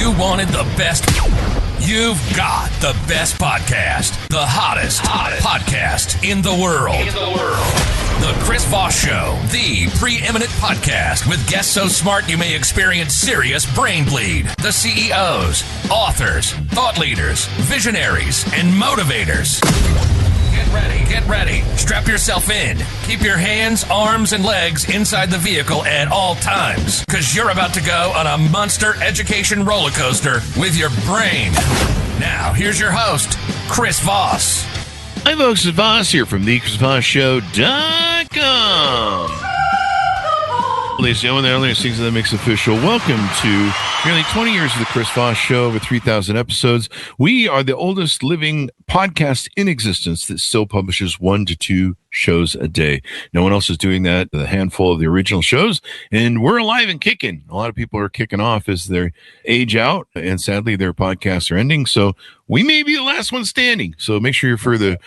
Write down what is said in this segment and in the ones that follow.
you wanted the best, you've got the best podcast, the hottest podcast in the world. The Chris Voss Show, the preeminent podcast with guests so smart you may experience serious brain bleed. The CEOs, authors, thought leaders, visionaries, and motivators. Get ready. Strap yourself in. Keep your hands, arms, and legs inside the vehicle at all times, because you're about to go on a monster education roller coaster with your brain. Now, here's your host, Chris Voss. Hi, folks. It's Voss here from thechrisvossshow.com. Ladies and gentlemen, the only things that makes official. Welcome to nearly 20 years of the Chris Voss Show, over 3,000 episodes. We are the oldest living podcast in existence that still publishes 1 to 2 shows a day. No one else is doing that. A handful of the original shows, and we're alive and kicking. A lot of people are kicking off as they age out, and sadly, their podcasts are ending. So we may be the last one standing. So make sure you're for the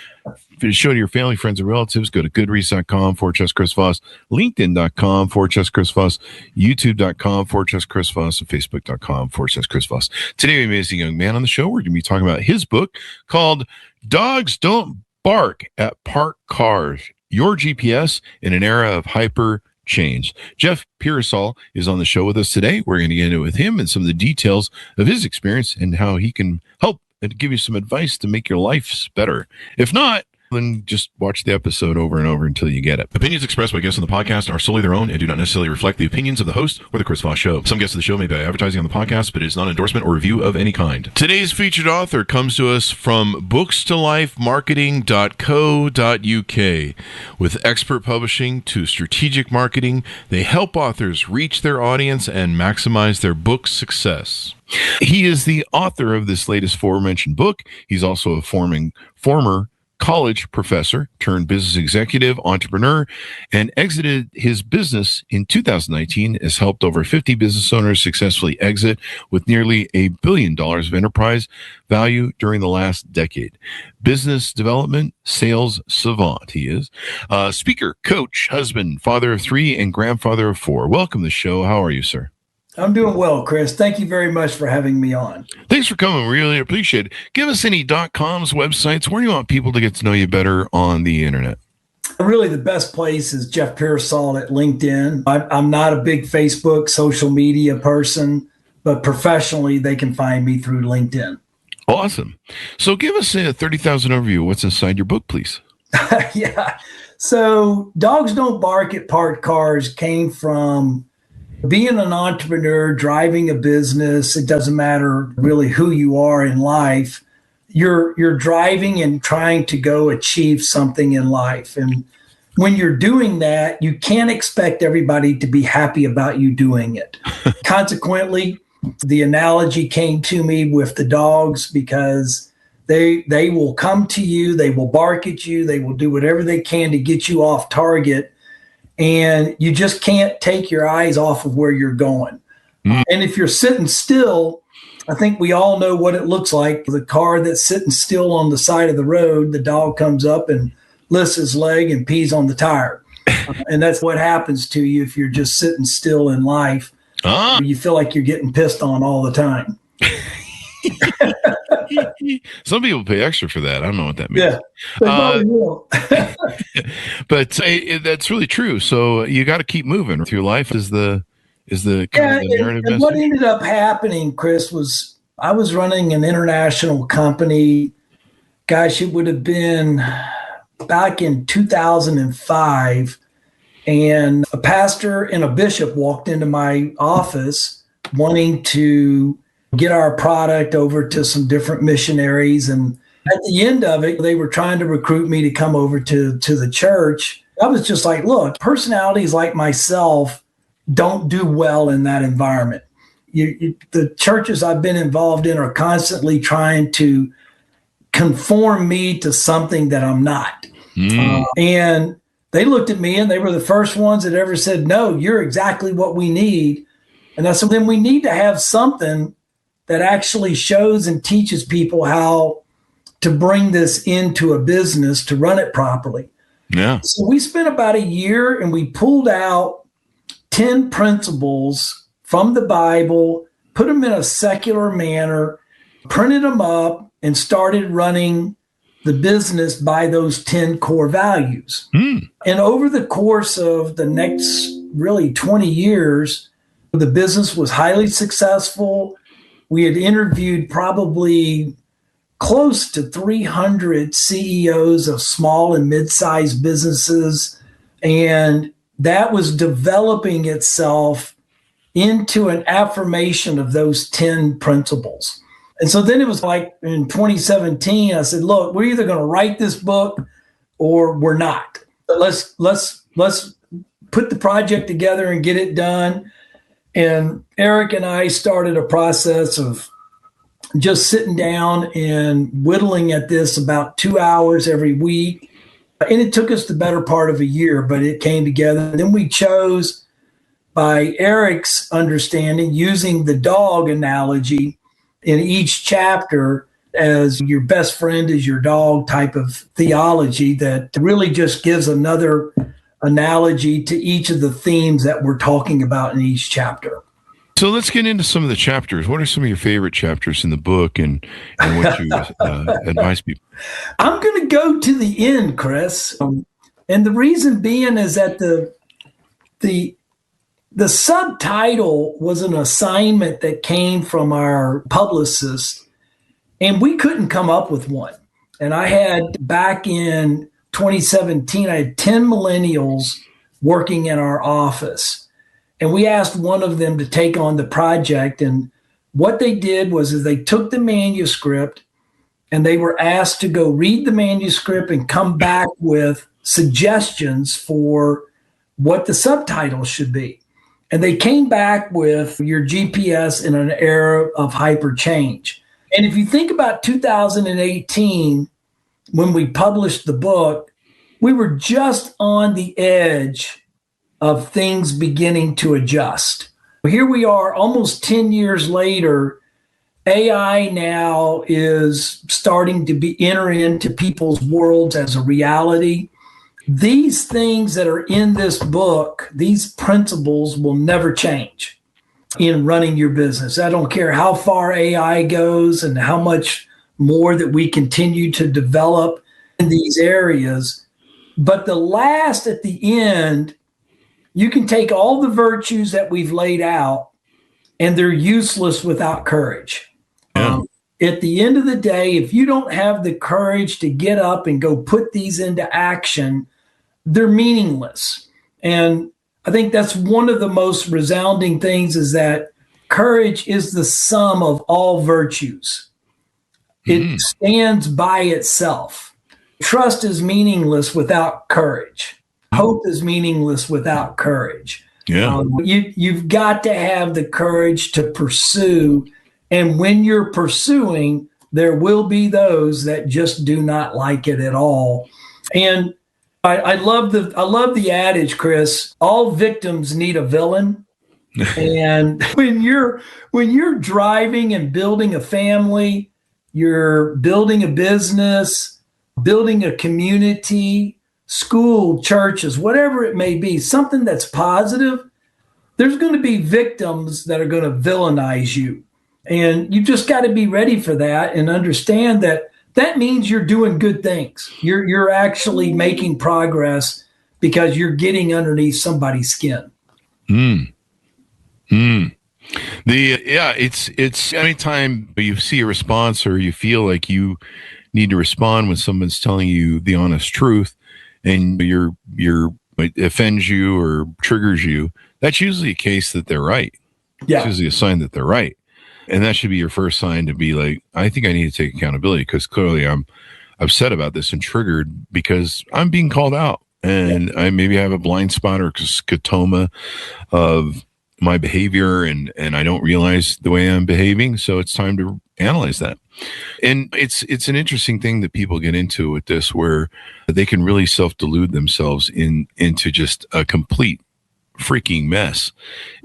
show to your family, friends, and relatives. Go to goodreads.com/Chris Voss, LinkedIn.com/Chris Voss, YouTube.com/Chris Voss, and Facebook.com/Chris Voss. Today, we have an amazing young man on the show. We're going to be talking about his book called Dogs Don't Bark at Parked Cars, Your GPS in an Era of Hyper Change. Jeff Piersall is on the show with us today. We're going to get into it with him and some of the details of his experience and how he can help and give you some advice to make your life better. If not, then just watch the episode over and over until you get it. Opinions expressed by guests on the podcast are solely their own and do not necessarily reflect the opinions of the host or the Chris Voss Show. Some guests of the show may be advertising on the podcast, but it is not an endorsement or review of any kind. Today's featured author comes to us from bookstolifemarketing.co.uk. With expert publishing to strategic marketing, they help authors reach their audience and maximize their book success. He is the author of this latest aforementioned book. He's also a former college professor turned business executive, entrepreneur, and exited his business in 2019, has helped over 50 business owners successfully exit with nearly $1 billion of enterprise value during the last decade. Business development, sales savant, he is. Speaker, coach, husband, father of 3, and grandfather of 4. Welcome to the show. How are you, sir? I'm doing well, Chris. Thank you very much for having me on. Thanks for coming. Really appreciate it. Give us any .coms, websites, where you want people to get to know you better on the internet. Really, the best place is Jeff Piersall at LinkedIn. I'm not a big Facebook social media person, but professionally, they can find me through LinkedIn. Awesome. So give us a 30,000 overview. What's inside your book, please? Yeah. So Dogs Don't Bark at Parked Cars came from being an entrepreneur, driving a business. It doesn't matter really who you are in life. You're driving and trying to go achieve something in life. And when you're doing that, you can't expect everybody to be happy about you doing it. Consequently, the analogy came to me with the dogs, because they will come to you, they will bark at you, they will do whatever they can to get you off target. And you just can't take your eyes off of where you're going. And if you're sitting still, I think we all know what it looks like. The car that's sitting still on the side of the road, the dog comes up and lifts his leg and pees on the tire. And that's what happens to you if you're just sitting still in life. You feel like you're getting pissed on all the time. Some people pay extra for that. I don't know what that means. Yeah, but that's really true. So you got to keep moving through life. Is the kind of the narrative and what ended up happening, Chris, was I was running an international company. Gosh, it would have been back in 2005, and a pastor and a bishop walked into my office wanting to get our product over to some different missionaries. And at the end of it, they were trying to recruit me to come over to the church. I was just like, look, personalities like myself don't do well in that environment. The churches I've been involved in are constantly trying to conform me to something that I'm not. And they looked at me, and they were the first ones that ever said, no, you're exactly what we need. And I said, then we need to have something that actually shows and teaches people how to bring this into a business to run it properly. Yeah. So we spent about a year, and we pulled out 10 principles from the Bible put them in a secular manner, printed them up, and started running the business by those 10 core values. And over the course of the next really 20 years, the business was highly successful. We had interviewed probably close to 300 CEOs of small and mid-sized businesses. And that was developing itself into an affirmation of those 10 principles. And so then it was like in 2017, I said, look, we're either going to write this book or we're not. But let's put the project together and get it done. And Eric and I started a process of just sitting down and whittling at this about 2 hours every week. And it took us the better part of a year, but it came together. And then we chose, by Eric's understanding, using the dog analogy in each chapter as your best friend is your dog type of theology that really just gives another analogy to each of the themes that we're talking about in each chapter. So let's get into some of the chapters. What are some of your favorite chapters in the book, and what you advise people? I'm going to go to the end, Chris. And the reason being is that the subtitle was an assignment that came from our publicist, and we couldn't come up with one. And I had, back in 2017, I had 10 millennials working in our office. And we asked one of them to take on the project. And what they did was they took the manuscript and they were asked to go read the manuscript and come back with suggestions for what the subtitle should be. And they came back with your GPS in an era of hyper change. And if you think about 2018, when we published the book, we were just on the edge of things beginning to adjust. Here we are almost 10 years later. AI now is starting to enter into people's worlds as a reality. These things that are in this book, these principles, will never change in running your business. I don't care how far AI goes and how much more that we continue to develop in these areas. But the last, at the end, you can take all the virtues that we've laid out and they're useless without courage. Yeah. At the end of the day, if you don't have the courage to get up and go put these into action, they're meaningless. And I think that's one of the most resounding things, is that courage is the sum of all virtues. It stands by itself. Trust is meaningless without courage. Hope is meaningless without courage. Yeah. You've got to have the courage to pursue. And when you're pursuing, there will be those that just do not like it at all. And I love the adage, Chris, all victims need a villain. And when you're driving and building a family, you're building a business, building a community, school, churches, whatever it may be, something that's positive, there's going to be victims that are going to villainize you. And you just got to be ready for that and understand that means you're doing good things. You're actually making progress because you're getting underneath somebody's skin. It's anytime you see a response or you feel like you need to respond when someone's telling you the honest truth and it offends you or triggers you, that's usually a case that they're right. Yeah. It's usually a sign that they're right. And that should be your first sign to be like, I think I need to take accountability, because clearly I'm upset about this and triggered because I'm being called out, and I maybe have a blind spot or scotoma of my behavior, and I don't realize the way I'm behaving. So it's time to analyze that. And it's an interesting thing that people get into with this, where they can really self-delude themselves into just a complete freaking mess,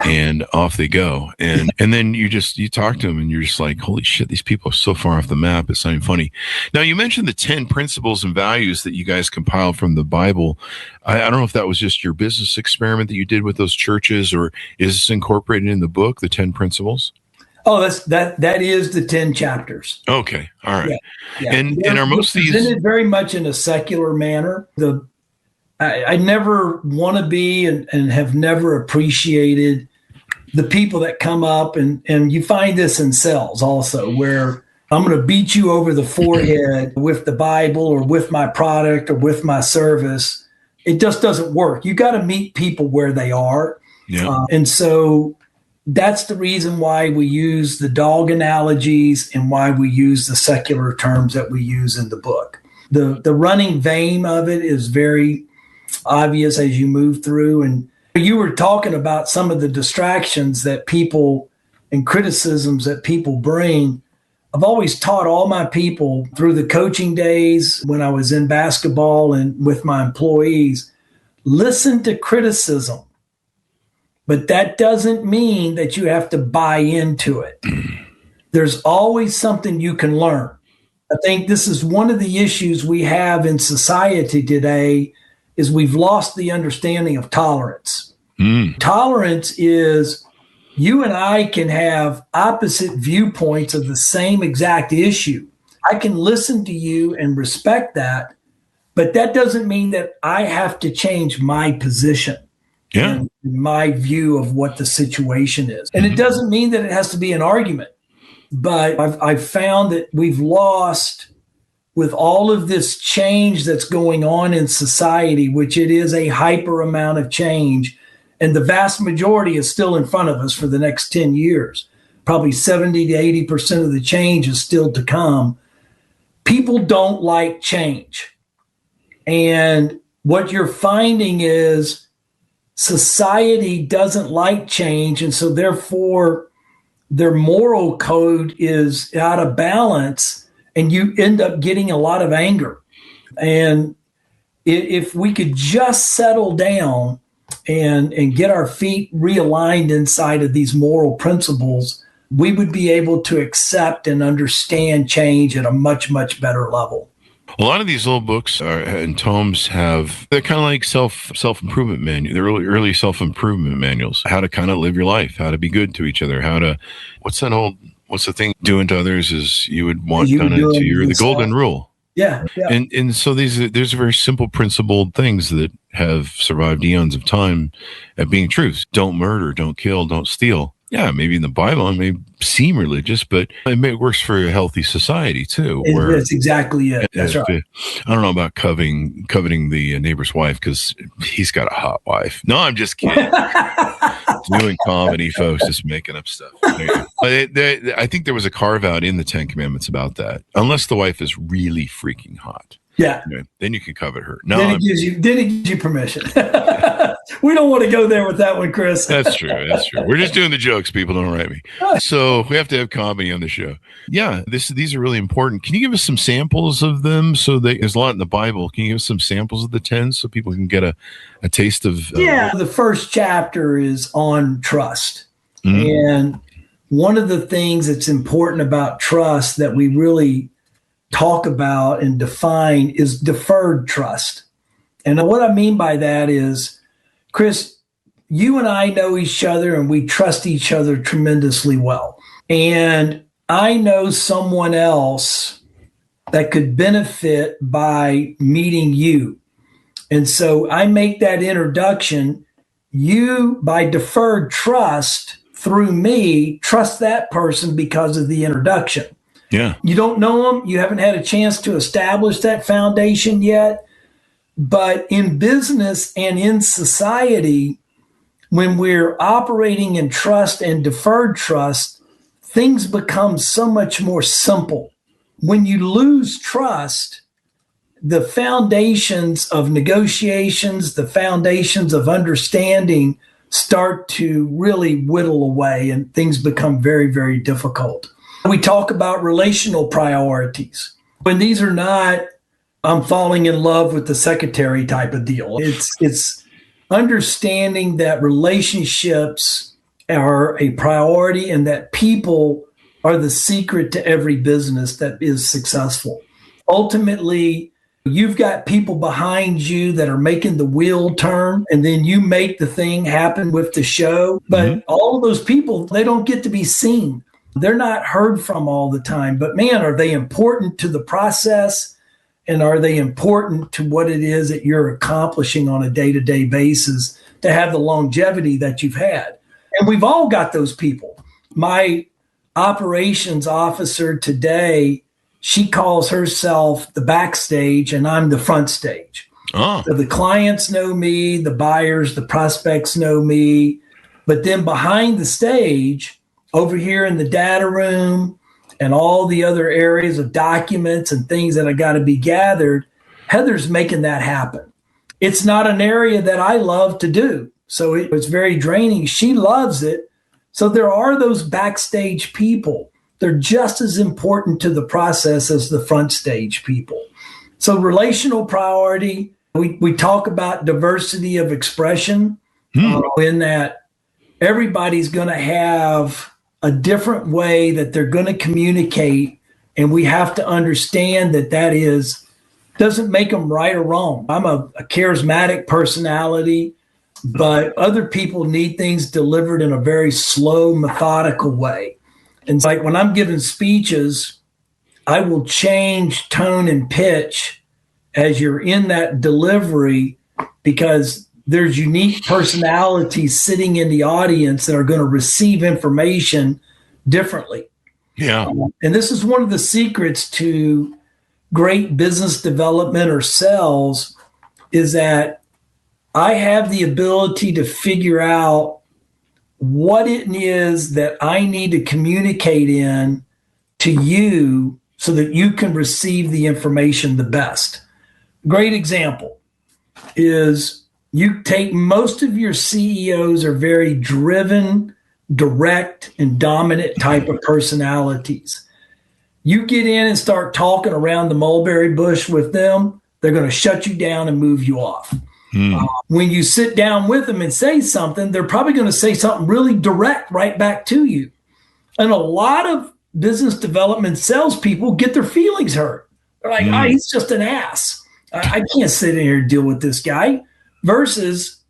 and off they go. And then you talk to them and you're just like, holy shit, these people are so far off the map, it's not even funny. Now, you mentioned the 10 principles and values that you guys compiled from the Bible. I don't know if that was just your business experiment that you did with those churches, or is this incorporated in the book, the 10 principles? Oh, that is the 10 chapters. Okay. All right. Yeah. And are most of these presented very much in a secular manner? I never want to be and have never appreciated the people that come up and you find this in sales also, where I'm going to beat you over the forehead with the Bible or with my product or with my service. It just doesn't work. You got to meet people where they are. Yeah. And so that's the reason why we use the dog analogies and why we use the secular terms that we use in the book. The running vein of it is very obvious as you move through. And you were talking about some of the distractions that people and criticisms that people bring. I've always taught all my people through the coaching days when I was in basketball and with my employees, listen to criticism. But that doesn't mean that you have to buy into it. There's always something you can learn. I think this is one of the issues we have in society today is we've lost the understanding of tolerance. Tolerance is you and I can have opposite viewpoints of the same exact issue. I can listen to you and respect that, but that doesn't mean that I have to change my position. Yeah. And my view of what the situation is. And it doesn't mean that it has to be an argument, but I've found that we've lost with all of this change that's going on in society, which it is a hyper amount of change. And the vast majority is still in front of us for the next 10 years. Probably 70 to 80% of the change is still to come. People don't like change. And what you're finding is society doesn't like change. And so therefore their moral code is out of balance and you end up getting a lot of anger. And if we could just settle down and get our feet realigned inside of these moral principles, we would be able to accept and understand change at a much, much better level. A lot of these little books and tomes they're kind of like self-improvement manuals. They're early self-improvement manuals, how to kind of live your life, how to be good to each other, what's the thing, doing to others as you would want done to you, the golden rule. Yeah. And so there's very simple principled things that have survived eons of time at being truths. Don't murder, don't kill, don't steal. Yeah, maybe in the Bible it may seem religious, but it works for a healthy society too. That's exactly it. That's right. I don't know about coveting the neighbor's wife because he's got a hot wife. No, I'm just kidding. Doing comedy, folks, just making up stuff. I think there was a carve out in the 10 Commandments about that, unless the wife is really freaking hot. Yeah. Then you can covet her. No, then it gives you permission. We don't want to go there with that one, Chris. That's true. We're just doing the jokes. People don't write me. So we have to have comedy on the show. Yeah, these are really important. Can you give us some samples of them? There's a lot in the Bible. Can you give us some samples of the 10 so people can get a taste of? The first chapter is on trust. And one of the things that's important about trust that we really talk about and define is deferred trust. And what I mean by that is, Chris, you and I know each other and we trust each other tremendously well. And I know someone else that could benefit by meeting you. And so I make that introduction. You, by deferred trust through me, trust that person because of the introduction. Yeah. You don't know them. You haven't had a chance to establish that foundation yet. But in business and in society, when we're operating in trust and deferred trust, things become so much more simple. When you lose trust, the foundations of negotiations, the foundations of understanding start to really whittle away and things become very, very difficult. We talk about relational priorities. When these are not, I'm falling in love with the secretary type of deal. It's understanding that relationships are a priority and that people are the secret to every business that is successful. Ultimately, you've got people behind you that are making the wheel turn, and then you make the thing happen with the show. But all of those people, they don't get to be seen. They're not heard from all the time, but man, are they important to the process, and are they important to what it is that you're accomplishing on a day-to-day basis to have the longevity that you've had? And we've all got those people. My operations officer today, she calls herself the backstage and I'm the front stage. Oh. So the clients know me, the buyers, the prospects know me, but then behind the stage, over here in the data room and all the other areas of documents and things that I got to be gathered, Heather's making that happen. It's not an area that I love to do, so it's very draining. She loves it. So there are those backstage people. They're just as important to the process as the front stage people. So relational priority, we talk about diversity of expression in that everybody's going to have a different way that they're going to communicate. And we have to understand that doesn't make them right or wrong. I'm a charismatic personality, but other people need things delivered in a very slow, methodical way. And it's like when I'm giving speeches, I will change tone and pitch as you're in that delivery, because there's unique personalities sitting in the audience that are going to receive information differently. Yeah. And this is one of the secrets to great business development or sales, is that I have the ability to figure out what it is that I need to communicate in to you so that you can receive the information the best. Great example is you take most of your CEOs are very driven, direct, and dominant type of personalities. You get in and start talking around the mulberry bush with them, they're going to shut you down and move you off. When you sit down with them and say something, they're probably going to say something really direct right back to you. And a lot of business development salespeople get their feelings hurt. They're like, oh, he's just an ass. I can't sit in here and deal with this guy. Versus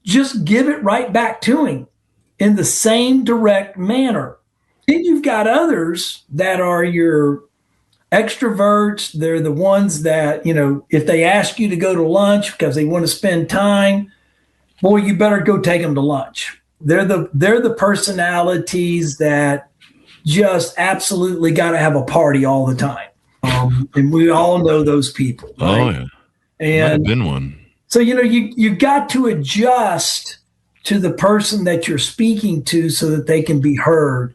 just give it right back to him in the same direct manner. Then you've got others that are your extroverts. They're the ones that, if they ask you to go to lunch because they want to spend time, boy, you better go take them to lunch. They're the personalities that just absolutely got to have a party all the time. And we all know those people. Right? Oh, yeah. And I've been one. So, you got to adjust to the person that you're speaking to so that they can be heard,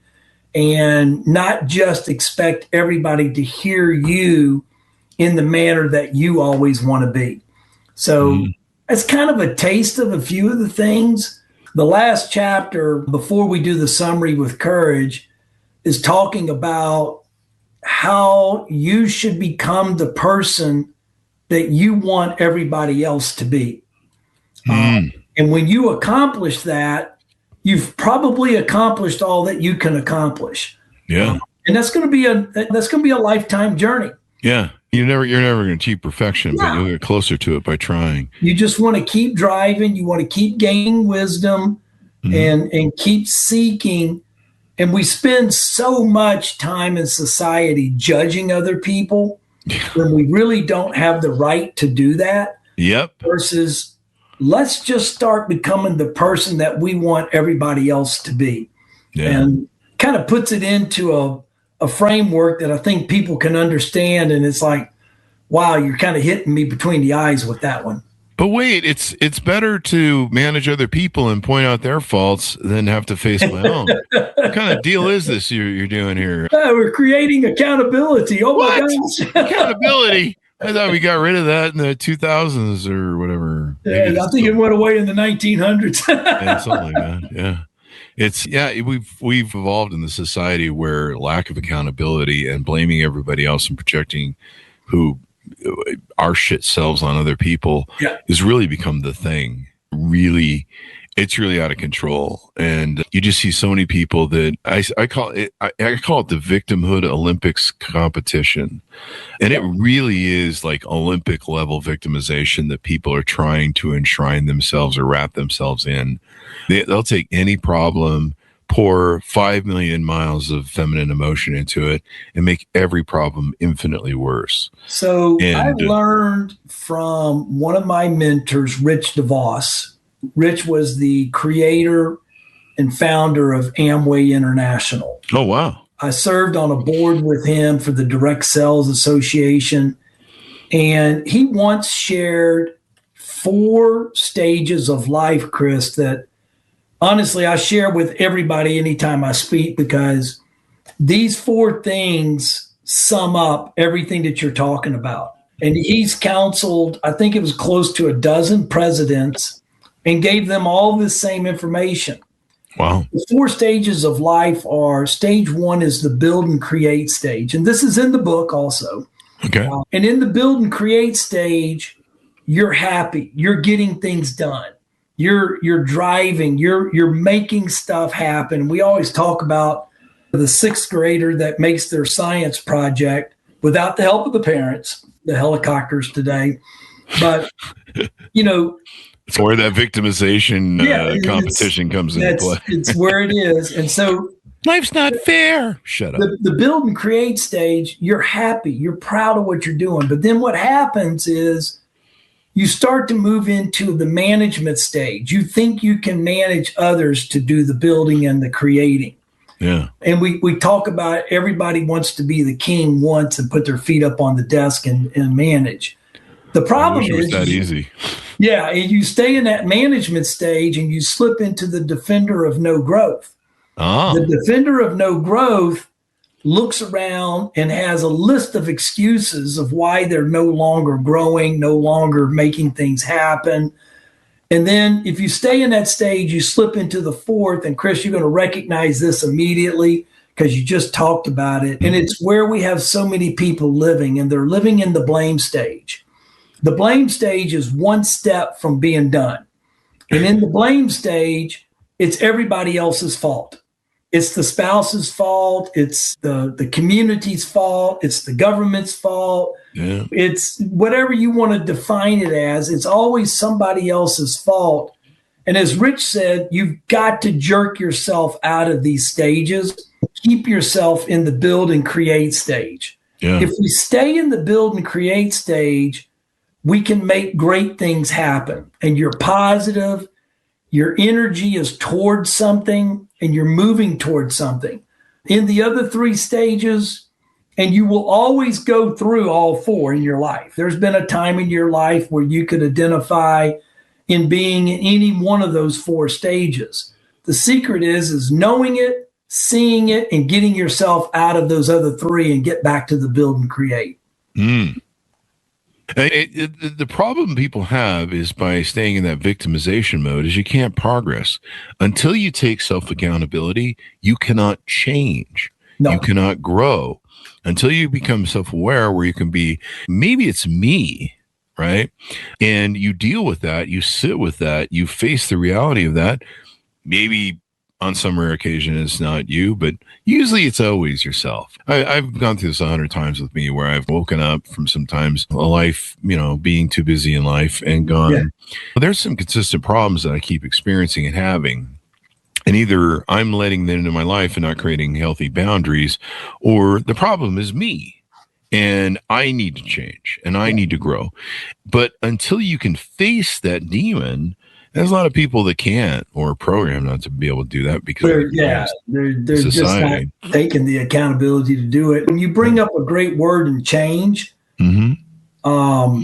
and not just expect everybody to hear you in the manner that you always want to be. So that's kind of a taste of a few of the things. The last chapter, before we do the summary with courage, is talking about how you should become the person that you want everybody else to be. And when you accomplish that, you've probably accomplished all that you can accomplish. Yeah. And that's going to be a lifetime journey. Yeah. You're never going to achieve perfection, but you'll get closer to it by trying. You just want to keep driving. You want to keep gaining wisdom and keep seeking. And we spend so much time in society judging other people when we really don't have the right to do that. Yep. Versus let's just start becoming the person that we want everybody else to be. Yeah. And kind of puts it into a framework that I think people can understand. And it's like, wow, you're kind of hitting me between the eyes with that one. But wait, it's better to manage other people and point out their faults than have to face my own. What kind of deal is this you're doing here? We're creating accountability. Oh, what? My gosh. Accountability. I thought we got rid of that in the 2000s or whatever. Yeah, I think it went away in the 1900s. Yeah, something like that. Yeah. We've evolved in the society where lack of accountability and blaming everybody else and projecting our shit selves on other people has really become the thing. Really, it's really out of control. And you just see so many people that I call it the victimhood Olympics competition. And it really is like Olympic level victimization that people are trying to enshrine themselves or wrap themselves in. They'll take any problem, pour 5 million miles of feminine emotion into it and make every problem infinitely worse. So I learned from one of my mentors, Rich DeVos. Rich was the creator and founder of Amway International. Oh, wow. I served on a board with him for the Direct Sales Association. And he once shared 4 stages of life, Chris, that honestly I share with everybody anytime I speak, because these 4 things sum up everything that you're talking about. And he's counseled, I think it was close to a dozen presidents, and gave them all this same information. Wow. The 4 stages of life are: stage 1 is the build and create stage. And this is in the book also. Okay. And in the build and create stage, you're happy. You're getting things done. You're driving. You're making stuff happen. We always talk about the 6th grader that makes their science project without the help of the parents, the helicopters today. But, it's where that victimization competition comes into play. It's where it is. And so life's not fair. Shut up. The build and create stage, you're happy. You're proud of what you're doing. But then what happens is you start to move into the management stage. You think you can manage others to do the building and the creating. Yeah. And we talk about everybody wants to be the king once and put their feet up on the desk and manage. The problem is that easy. Yeah, and you stay in that management stage and you slip into the defender of no growth. Oh. The defender of no growth looks around and has a list of excuses of why they're no longer growing, no longer making things happen. And then if you stay in that stage, you slip into the 4th. And Chris, you're going to recognize this immediately because you just talked about it. And it's where we have so many people living, and they're living in the blame stage. The blame stage is one step from being done. And in the blame stage, it's everybody else's fault. It's the spouse's fault. It's the community's fault. It's the government's fault. Yeah. It's whatever you want to define it as. It's always somebody else's fault. And as Rich said, you've got to jerk yourself out of these stages. Keep yourself in the build and create stage. Yeah. If we stay in the build and create stage, we can make great things happen. And you're positive. Your energy is towards something, and you're moving towards something. In the other 3 stages, and you will always go through all 4 in your life. There's been a time in your life where you could identify in being in any one of those 4 stages. The secret is knowing it, seeing it, and getting yourself out of those other 3 and get back to the build and create. The problem people have is by staying in that victimization mode is you can't progress. Until you take self-accountability, you cannot change. No. You cannot grow. Until you become self-aware where you can be, maybe it's me, right? And you deal with that, you sit with that, you face the reality of that. Maybe on some rare occasion it's not you, but usually it's always yourself. I've gone through this 100 times with me where I've woken up from sometimes a life, being too busy in life and gone. Yeah. There's some consistent problems that I keep experiencing and having. And either I'm letting them into my life and not creating healthy boundaries, or the problem is me and I need to change and I need to grow. But until you can face that demon, there's a lot of people that can't or are programmed not to be able to do that because they're just not taking the accountability to do it. And you bring up a great word in change. Mm-hmm.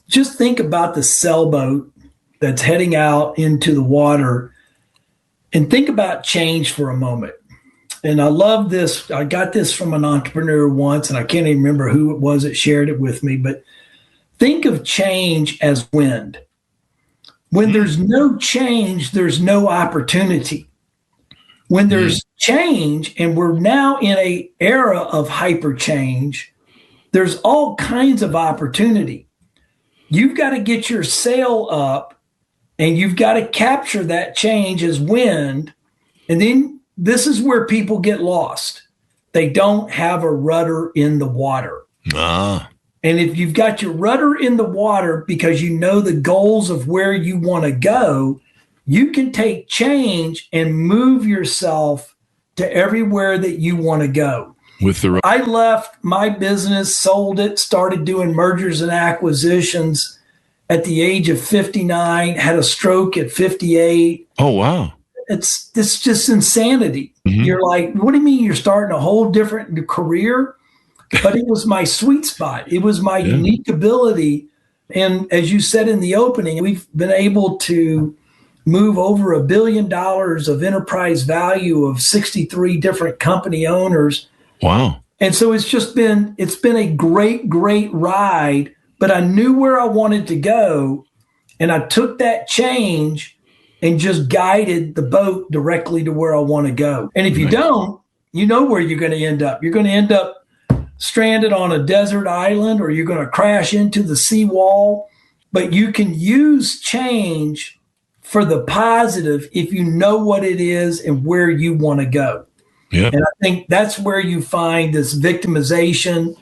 Just think about the sailboat that's heading out into the water and think about change for a moment. And I love this. I got this from an entrepreneur once, and I can't even remember who it was that shared it with me, but think of change as wind. When there's no change, there's no opportunity. When there's change, and we're now in an era of hyper change, there's all kinds of opportunity. You've got to get your sail up, and you've got to capture that change as wind. And then this is where people get lost. They don't have a rudder in the water. And if you've got your rudder in the water because you know the goals of where you want to go, you can take change and move yourself to everywhere that you want to go. I left my business, sold it, started doing mergers and acquisitions at the age of 59, had a stroke at 58. Oh, wow. It's just insanity. Mm-hmm. You're like, what do you mean you're starting a whole different career? But it was my sweet spot. It was my unique ability. And as you said in the opening, we've been able to move over $1 billion of enterprise value of 63 different company owners. Wow. And so it's been a great, great ride, but I knew where I wanted to go. And I took that change and just guided the boat directly to where I want to go. And if you don't, you know where you're going to end up. You're going to end up stranded on a desert island, or you're going to crash into the seawall. But you can use change for the positive if you know what it is and where you want to go. Yep. And I think that's where you find this victimization,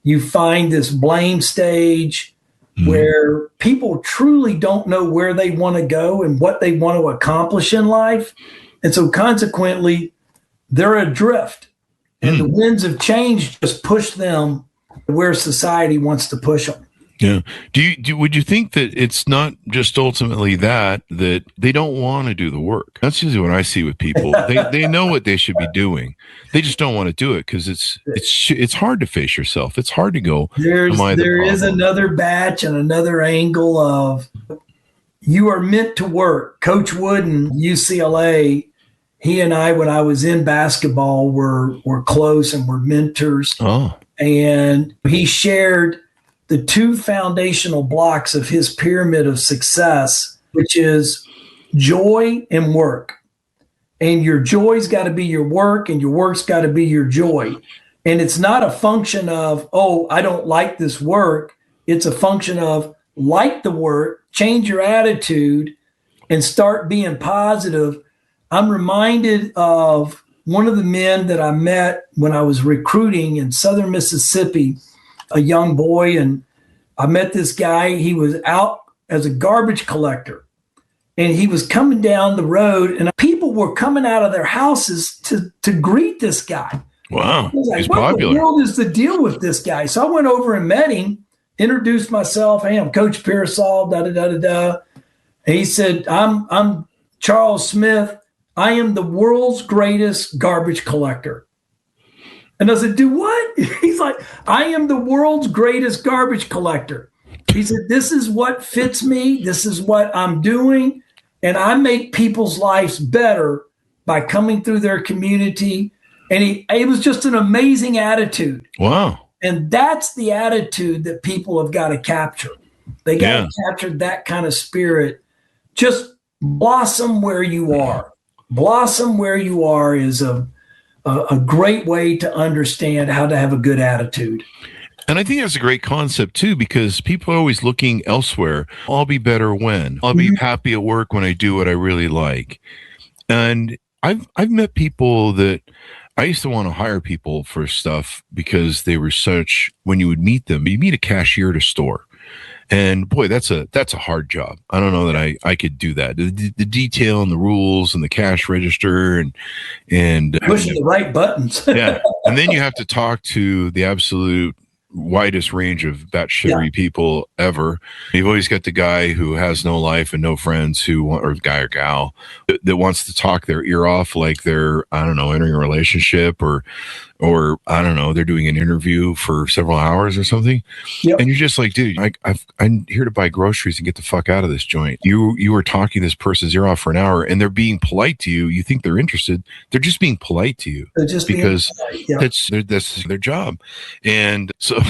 you find this blame stage, where people truly don't know where they want to go and what they want to accomplish in life. And so consequently, they're adrift. And the winds of change just push them where society wants to push them. Yeah. Would you think that it's not just ultimately that they don't want to do the work? That's usually what I see with people. They know what they should be doing. They just don't want to do it because it's hard to face yourself. It's hard to go. There is another batch and another angle of you are meant to work. Coach Wooden, UCLA, he and I, when I was in basketball, were close and were mentors. Oh. And he shared the two foundational blocks of his pyramid of success, which is joy and work. And your joy's got to be your work, and your work's got to be your joy. And it's not a function of, oh, I don't like this work. It's a function of like the work, change your attitude, and start being positive. I'm reminded of one of the men that I met when I was recruiting in southern Mississippi, a young boy, and I met this guy. He was out as a garbage collector, and he was coming down the road, and people were coming out of their houses to greet this guy. Wow. I was like, he's what popular. The world is the deal with this guy? So I went over and met him, introduced myself. Hey, I'm Coach Piersall, da-da-da-da-da. And he said, I'm Charles Smith. I am the world's greatest garbage collector. And I said, do what? He's like, I am the world's greatest garbage collector. He said, this is what fits me. This is what I'm doing. And I make people's lives better by coming through their community. And it was just an amazing attitude. Wow. And that's the attitude that people have got to capture. They got to capture that kind of spirit. Just blossom where you are. Blossom where you are is a great way to understand how to have a good attitude. And I think that's a great concept too, because people are always looking elsewhere. I'll be better when. I'll be happy at work when I do what I really like. And I've met people that I used to want to hire people for stuff because they were when you would meet them, you meet a cashier at a store. And boy, that's a hard job. I don't know that I could do that. The detail and the rules and the cash register and pushing the right buttons. Yeah. And then you have to talk to the absolute widest range of batshittery people ever. You've always got the guy who has no life and no friends or guy or gal that wants to talk their ear off like they're, I don't know, entering a relationship or I don't know, they're doing an interview for several hours or something. Yep. And you're just like, dude, I'm here to buy groceries and get the fuck out of this joint. You were talking this person's ear off for an hour and they're being polite to you. You think they're interested. They're just being polite to you because that's their job. And so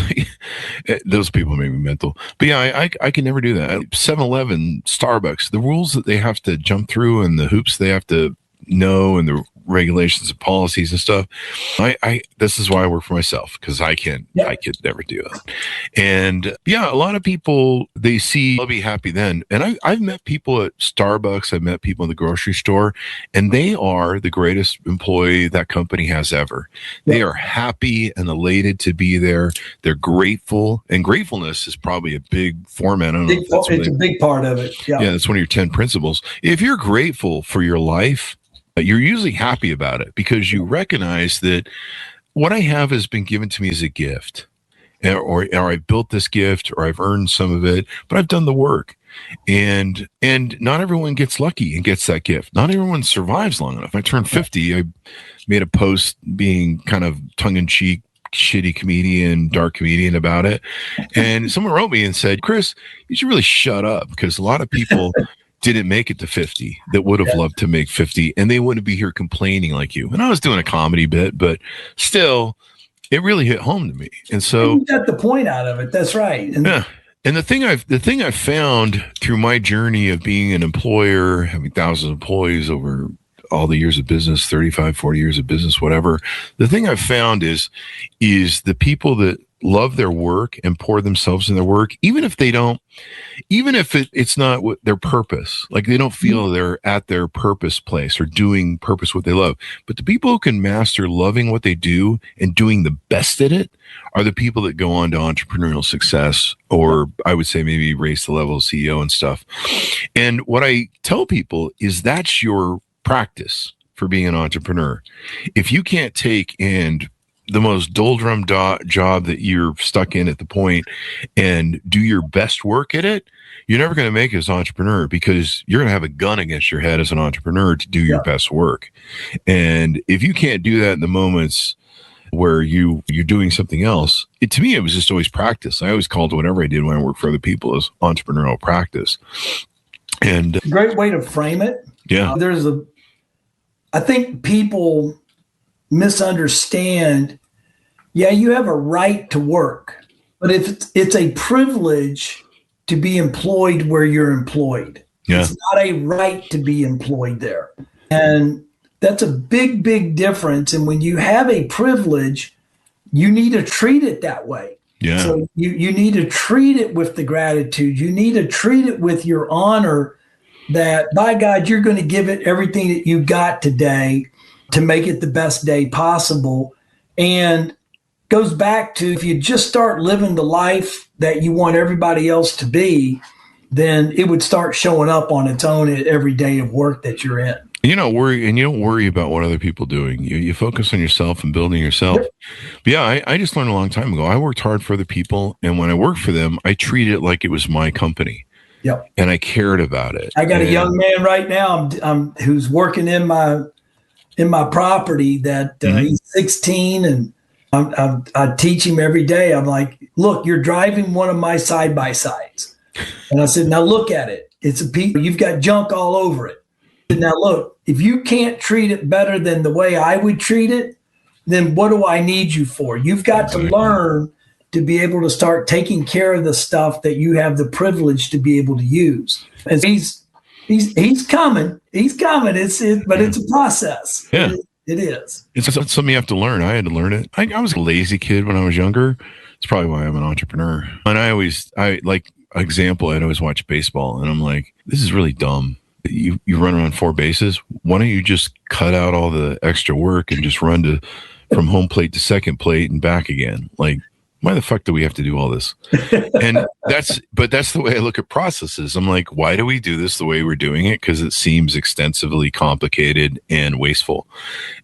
those people make me mental. But yeah, I can never do that. 7-Eleven, Starbucks, the rules that they have to jump through and the hoops they have to know and the regulations and policies and stuff. This is why I work for myself, because I could never do it. And yeah, a lot of people, they see I'll be happy then. And I've met people at Starbucks, I've met people in the grocery store, and they are the greatest employee that company has ever. Yeah. They are happy and elated to be there. They're grateful, and gratefulness is probably a big format. I don't know if that's it's a big part of it. Yeah, that's one of your 10 principles. If you're grateful for your life, you're usually happy about it because you recognize that what I have has been given to me as a gift, or I've built this gift, or I've earned some of it, but I've done the work. And not everyone gets lucky and gets that gift. Not everyone survives long enough. I turned 50. I made a post being kind of tongue-in-cheek, shitty comedian, dark comedian about it. And someone wrote me and said, Chris, you should really shut up, because a lot of people didn't make it to 50 that would have loved to make 50, and they wouldn't be here complaining like you. And I was doing a comedy bit, but still, it really hit home to me. And so you got the point out of it. That's right. And And the thing I've found through my journey of being an employer, having thousands of employees over all the years of business, 35, 40 years of business, whatever, the thing I've found is the people that love their work and pour themselves in their work, even if it's not their purpose, like they don't feel they're at their purpose place or doing purpose what they love. But the people who can master loving what they do and doing the best at it are the people that go on to entrepreneurial success, or I would say maybe raise the level of CEO and stuff. And what I tell people is that's your practice for being an entrepreneur. If you can't take and the most doldrum job that you're stuck in at the point and do your best work at it, you're never going to make it as an entrepreneur, because you're going to have a gun against your head as an entrepreneur to do your best work. And if you can't do that in the moments where you're doing something else, to me, it was just always practice. I always called whatever I did when I worked for other people as entrepreneurial practice. And great way to frame it. Yeah. I think people misunderstand. Yeah, you have a right to work, but if it's a privilege to be employed where you're employed. Yeah. It's not a right to be employed there. And that's a big, big difference. And when you have a privilege, you need to treat it that way. Yeah. So you need to treat it with the gratitude. You need to treat it with your honor that, by God, you're going to give it everything that you got today to make it the best day possible. And goes back to, if you just start living the life that you want everybody else to be, then it would start showing up on its own at every day of work that you're in. You don't worry about what other people are doing. You focus on yourself and building yourself. Yep. But yeah, I just learned a long time ago. I worked hard for other people, and when I worked for them, I treated it like it was my company. Yep. And I cared about it. I got a young man right now who's working in my property that he's 16, and I teach him every day. I'm like, look, you're driving one of my side-by-sides. And I said, now look at it. It's a piece. You've got junk all over it. Now look, if you can't treat it better than the way I would treat it, then what do I need you for? You've got to learn to be able to start taking care of the stuff that you have the privilege to be able to use. And he's coming. He's coming. But it's a process. Yeah. It is. It's something you have to learn. I had to learn it. I was a lazy kid when I was younger. It's probably why I'm an entrepreneur. And I'd always watch baseball, and I'm like, this is really dumb. You run around 4 bases. Why don't you just cut out all the extra work and just run from home plate to second plate and back again? Like, why the fuck do we have to do all this? And that's the way I look at processes. I'm like, why do we do this the way we're doing it? Because it seems extensively complicated and wasteful.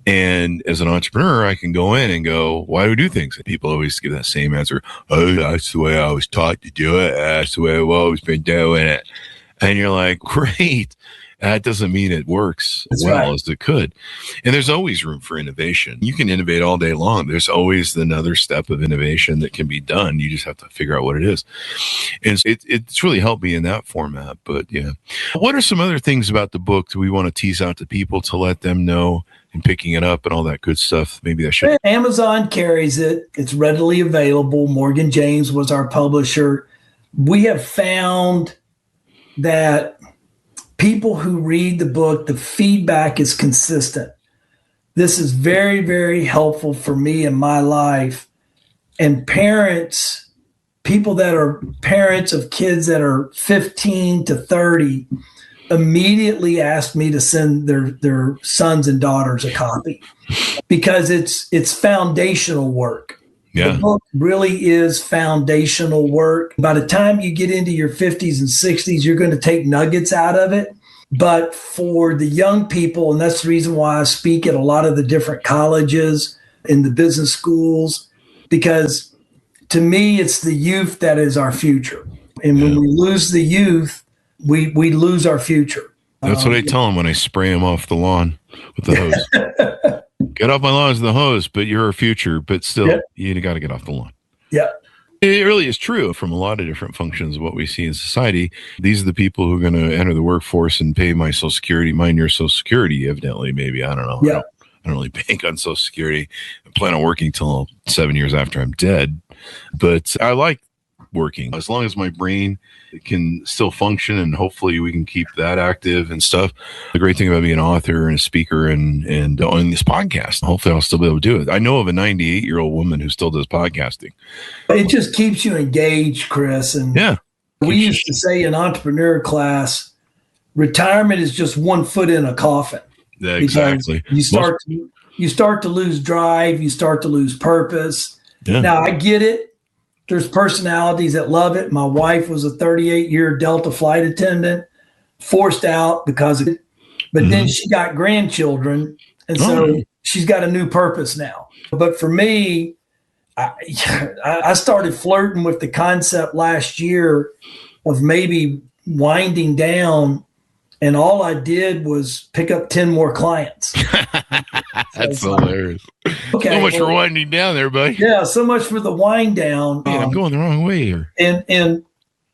And as an entrepreneur, I can go in and go, why do we do things? And people always give that same answer. Oh, that's the way I was taught to do it. That's the way I've always been doing it. And you're like, great. That doesn't mean it works as well as it could. And there's always room for innovation. You can innovate all day long. There's always another step of innovation that can be done. You just have to figure out what it is. And it's really helped me in that format. But yeah. What are some other things about the book that we want to tease out to people to let them know and picking it up and all that good stuff? Maybe I should. Amazon carries it. It's readily available. Morgan James was our publisher. We have found that people who read the book, the feedback is consistent. This is very, very helpful for me in my life. And parents, people that are parents of kids that are 15 to 30, immediately asked me to send their sons and daughters a copy because it's foundational work. Yeah. The book really is foundational work. By the time you get into your 50s and 60s, you're going to take nuggets out of it. But for the young people, and that's the reason why I speak at a lot of the different colleges and the business schools, because to me, it's the youth that is our future. And when we lose the youth, we lose our future. That's what I tell them when I spray them off the lawn with the hose. Get off my lawn with the hose, but you're our future. But still, you got to get off the lawn. Yeah. It really is true from a lot of different functions of what we see in society. These are the people who are going to enter the workforce and pay my Social Security, mine your Social Security, evidently, maybe. I don't know. Yeah. I don't really bank on Social Security. I plan on working till 7 years after I'm dead. But I like working as long as my brain can still function, and hopefully we can keep that active and stuff. The great thing about being an author and a speaker and on this podcast, hopefully I'll still be able to do it. I know of a 98-year-old woman who still does podcasting. It just keeps you engaged, Chris. And we used to say in entrepreneur class, retirement is just one foot in a coffin. Yeah, exactly. You start to lose drive, you start to lose purpose. Yeah. Now I get it. There's personalities that love it. My wife was a 38-year Delta flight attendant, forced out because of it. But then she got grandchildren, and so she's got a new purpose now. But for me, I started flirting with the concept last year of maybe winding down, and all I did was pick up 10 more clients. That's hilarious. Okay, so much for winding down there, buddy. Yeah, so much for the wind down. Man, I'm going the wrong way here. And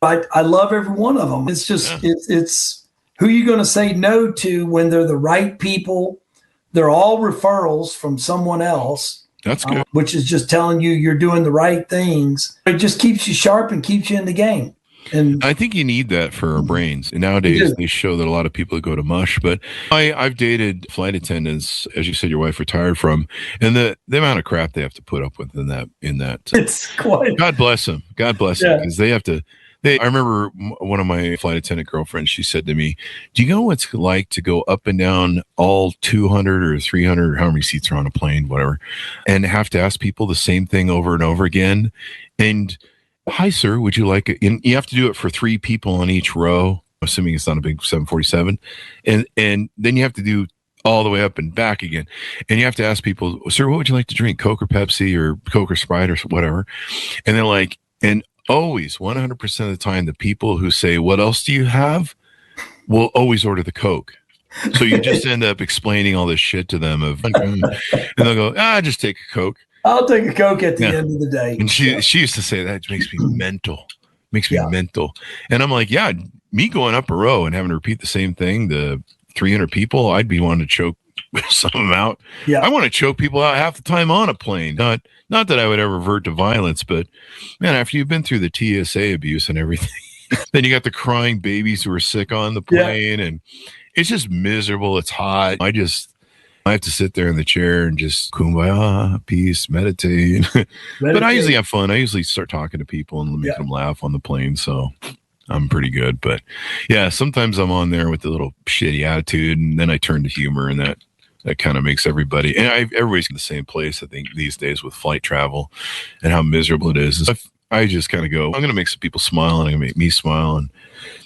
I love every one of them. It's just it's who you going to say no to when they're the right people. They're all referrals from someone else. That's good. Which is just telling you you're doing the right things. It just keeps you sharp and keeps you in the game. And I think you need that for our brains. And nowadays, they show that a lot of people go to mush. But I've dated flight attendants, as you said, your wife retired from, and the amount of crap they have to put up with in that. It's quite. God bless them. God bless them, because they have to. I remember one of my flight attendant girlfriends. She said to me, "Do you know what it's like to go up and down all 200 or 300, or how many seats are on a plane, whatever, and have to ask people the same thing over and over again?" And hi, sir, would you like it? And you have to do it for 3 people on each row, assuming it's not a big 747. And then you have to do all the way up and back again. And you have to ask people, sir, what would you like to drink? Coke or Pepsi or Coke or Sprite or whatever. And they're like, and always 100% of the time, the people who say, what else do you have? Will always order the Coke. So you just end up explaining all this shit to them and they'll go, just take a Coke. I'll take a Coke at the end of the day. And she used to say that makes me mental. Makes me mental. And I'm like, me going up a row and having to repeat the same thing to 300 people, I'd be wanting to choke some of them out. Yeah. I want to choke people out half the time on a plane. Not that I would ever revert to violence, but man, after you've been through the TSA abuse and everything, then you got the crying babies who are sick on the plane, and it's just miserable. It's hot. I have to sit there in the chair and just kumbaya, peace, meditate. But I usually have fun. I usually start talking to people and make them laugh on the plane. So I'm pretty good. But yeah, sometimes I'm on there with a little shitty attitude, and then I turn to humor, and that kind of makes everybody. And everybody's in the same place, I think, these days with flight travel and how miserable it is. I just kind of go, I'm going to make some people smile, and I'm going to make me smile and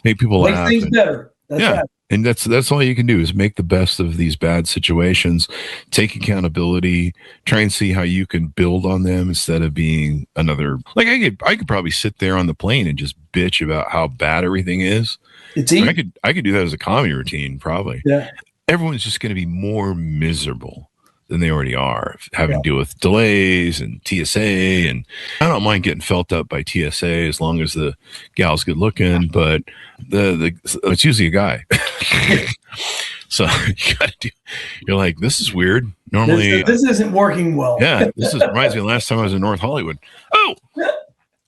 make people laugh. Make things better. That's right. And that's all you can do is make the best of these bad situations, take accountability, try and see how you can build on them instead of being another. Like I could probably sit there on the plane and just bitch about how bad everything is. It's easy. I could do that as a comedy routine, probably. Yeah. Everyone's just going to be more miserable than they already are, having to deal with delays and TSA. And I don't mind getting felt up by TSA as long as the gal's good looking, but it's usually a guy. So you're like, this is weird. Normally this isn't working well. Yeah. This reminds me of the last time I was in North Hollywood. Oh,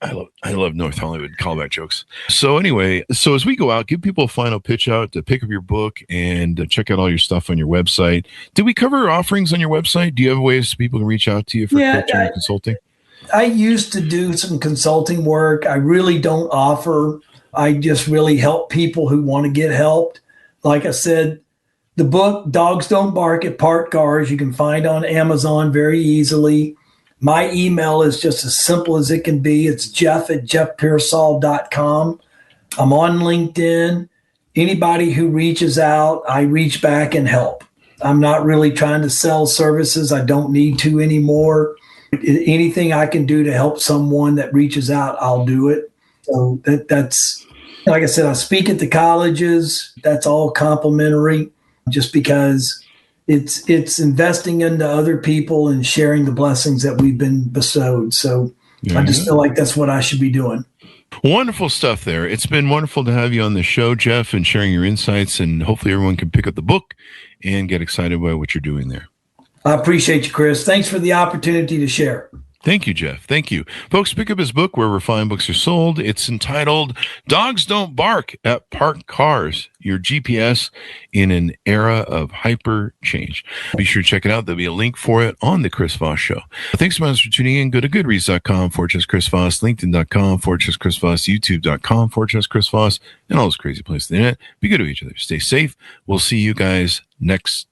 I love North Hollywood callback jokes. So anyway, so as we go out, give people a final pitch out to pick up your book and check out all your stuff on your website. Did we cover offerings on your website? Do you have ways people can reach out to you for coaching or consulting? I used to do some consulting work. I really don't offer. I just really help people who want to get helped. Like I said, the book, Dogs Don't Bark at Parked Cars, you can find on Amazon very easily. My email is just as simple as it can be. It's jeff@jeffpearsall.com. I'm on LinkedIn. Anybody who reaches out, I reach back and help. I'm not really trying to sell services. I don't need to anymore. Anything I can do to help someone that reaches out, I'll do it. So that's, like I said, I speak at the colleges. That's all complimentary just because it's investing into other people and sharing the blessings that we've been bestowed. So I just feel like that's what I should be doing. Wonderful stuff there. It's been wonderful to have you on the show, Jeff, and sharing your insights. And hopefully everyone can pick up the book and get excited by what you're doing there. I appreciate you, Chris. Thanks for the opportunity to share. Thank you, Jeff. Thank you. Folks, pick up his book wherever fine books are sold. It's entitled Dogs Don't Bark at Parked Cars, Your GPS in an Era of Hyper Change. Be sure to check it out. There'll be a link for it on The Chris Voss Show. Thanks so much for tuning in. Go to goodreads.com/Chris Voss, LinkedIn.com/Chris Voss, YouTube.com/Chris Voss, and all those crazy places on the internet. Be good to each other. Stay safe. We'll see you guys next.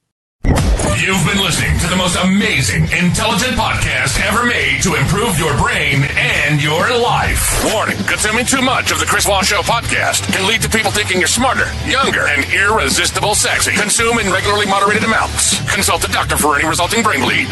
You've been listening to the most amazing, intelligent podcast ever made to improve your brain and your life. Warning, consuming too much of the Chris Voss Show podcast can lead to people thinking you're smarter, younger, and irresistible sexy. Consume in regularly moderated amounts. Consult a doctor for any resulting brain bleed.